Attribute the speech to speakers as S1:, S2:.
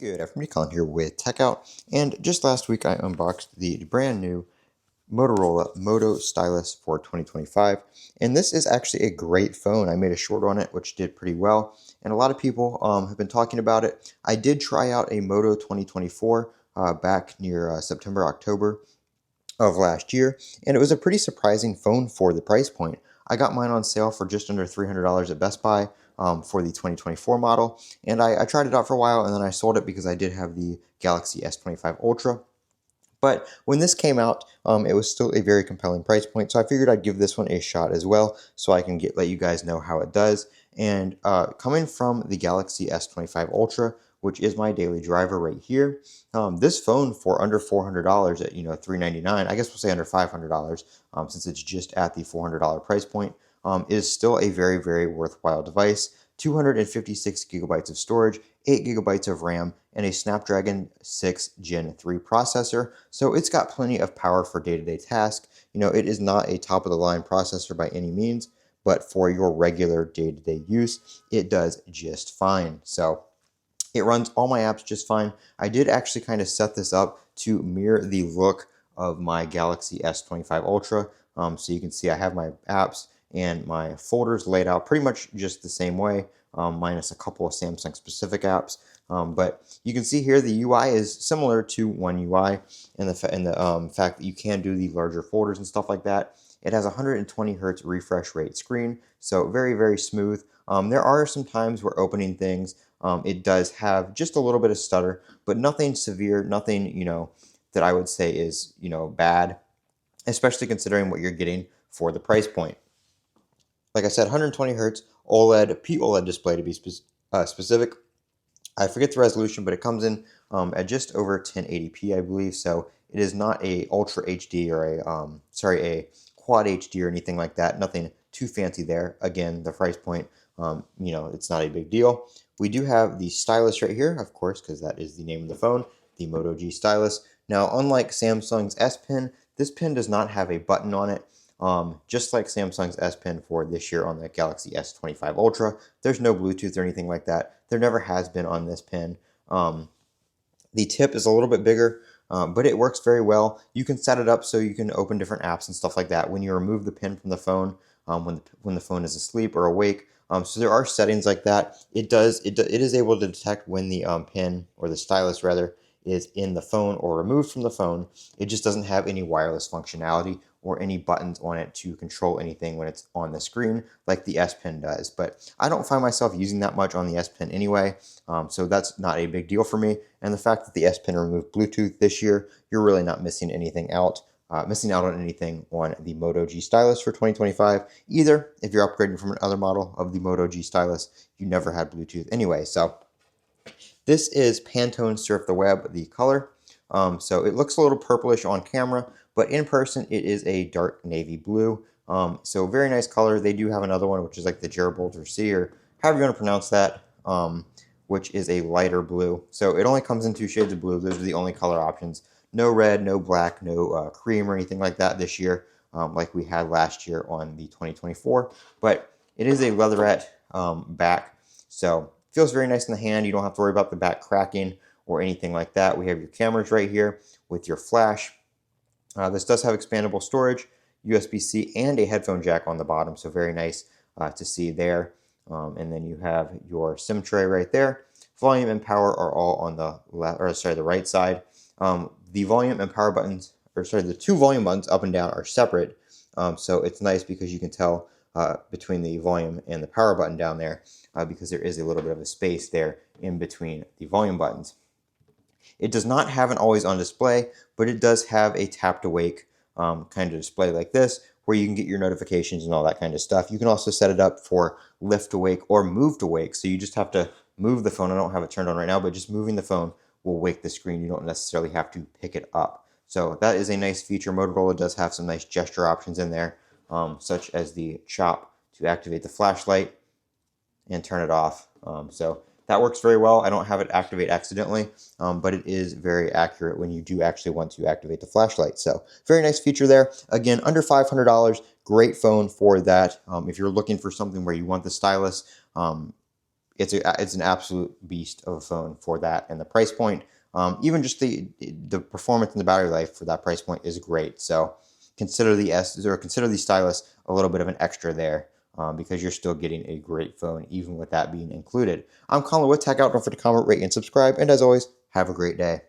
S1: Good afternoon, Colin here with Techout, and just last week I unboxed the brand new Motorola Moto Stylus for 2025, and this is actually a great phone. I made a short on it, which did pretty well, and a lot of people have been talking about it. I did try out a Moto 2024 back near September, October of last year, and it was a pretty surprising phone for the price point. I got mine on sale for just under $300 at Best Buy for the 2024 model, and I tried it out for a while, and then I sold it because I did have the Galaxy S25 Ultra. But when this came out, it was still a very compelling price point, so I figured I'd give this one a shot as well, so I can let you guys know how it does. And coming from the Galaxy S25 Ultra, which is my daily driver right here, this phone for under $400 at $399, I guess we'll say under $500, since it's just at the $400 price point, is still a very, very worthwhile device. 256 gigabytes of storage, 8 gigabytes of RAM, and a Snapdragon 6 Gen 3 processor. So it's got plenty of power for day-to-day tasks. It is not a top-of-the-line processor by any means, but for your regular day-to-day use, it does just fine. So it runs all my apps just fine. I did actually kind of set this up to mirror the look of my Galaxy S25 Ultra. So you can see I have my apps and my folders laid out pretty much just the same way, minus a couple of Samsung specific apps. But you can see here the UI is similar to One UI in the fact that you can do the larger folders and stuff like that. It has a 120 hertz refresh rate screen, so very, very smooth. There are some times where opening things, it does have just a little bit of stutter, but nothing severe, nothing, that I would say is, bad, especially considering what you're getting for the price point. Like I said, 120 hertz OLED, POLED display to be specific. I forget the resolution, but it comes in at just over 1080p, I believe. So it is not a Ultra HD or a Quad HD or anything like that. Nothing too fancy there. Again, the price point, it's not a big deal. We do have the stylus right here, of course, because that is the name of the phone, the Moto G stylus. Now, unlike Samsung's S Pen, this pen does not have a button on it. Just like Samsung's S Pen for this year on the Galaxy S25 Ultra, there's no Bluetooth or anything like that. There never has been on this pen. The tip is a little bit bigger, but it works very well. You can set it up so you can open different apps and stuff like that when you remove the pen from the phone, when the phone is asleep or awake. So there are settings like that. It is able to detect when the pen, or the stylus rather, is in the phone or removed from the phone. It just doesn't have any wireless functionality or any buttons on it to control anything when it's on the screen like the S Pen does. But I don't find myself using that much on the S Pen anyway, so that's not a big deal for me. And the fact that the S Pen removed Bluetooth this year, you're really not missing out on anything on the Moto G stylus for 2025. Either if you're upgrading from another model of the Moto G stylus, you never had Bluetooth anyway. So this is Pantone Surf the Web, the color. So it looks a little purplish on camera, but in person it is a dark navy blue. So very nice color. They do have another one, which is like the Gibraltar Sea, or however you want to pronounce that, which is a lighter blue. So it only comes in 2 shades of blue. Those are the only color options. No red, no black, no cream or anything like that this year, like we had last year on the 2024. But it is a leatherette back, so feels very nice in the hand. You don't have to worry about the back cracking or anything like that. We have your cameras right here with your flash. This does have expandable storage, USB-C, and a headphone jack on the bottom, so very nice to see there. And then you have your SIM tray right there. Volume and power are all on the the right side. The volume and power buttons, the 2 volume buttons up and down are separate. So it's nice because you can tell between the volume and the power button down there, because there is a little bit of a space there in between the volume buttons. It does not have an always on display, but it does have a tap to wake kind of display like this, where you can get your notifications and all that kind of stuff. You can also set it up for lift to wake or move to wake. So you just have to move the phone. I don't have it turned on right now, but just moving the phone will wake the screen. You don't necessarily have to pick it up. So that is a nice feature. Motorola does have some nice gesture options in there, such as the chop to activate the flashlight and turn it off. So that works very well. I don't have it activate accidentally, but it is very accurate when you do actually want to activate the flashlight. So very nice feature there. Again, under $500, great phone for that. If you're looking for something where you want the stylus, it's an absolute beast of a phone for that, and the price point, even just the performance and the battery life for that price point is great. So consider consider the Stylus a little bit of an extra there. Because you're still getting a great phone, even with that being included. I'm Colin with Techout. Don't forget to comment, rate, and subscribe. And as always, have a great day.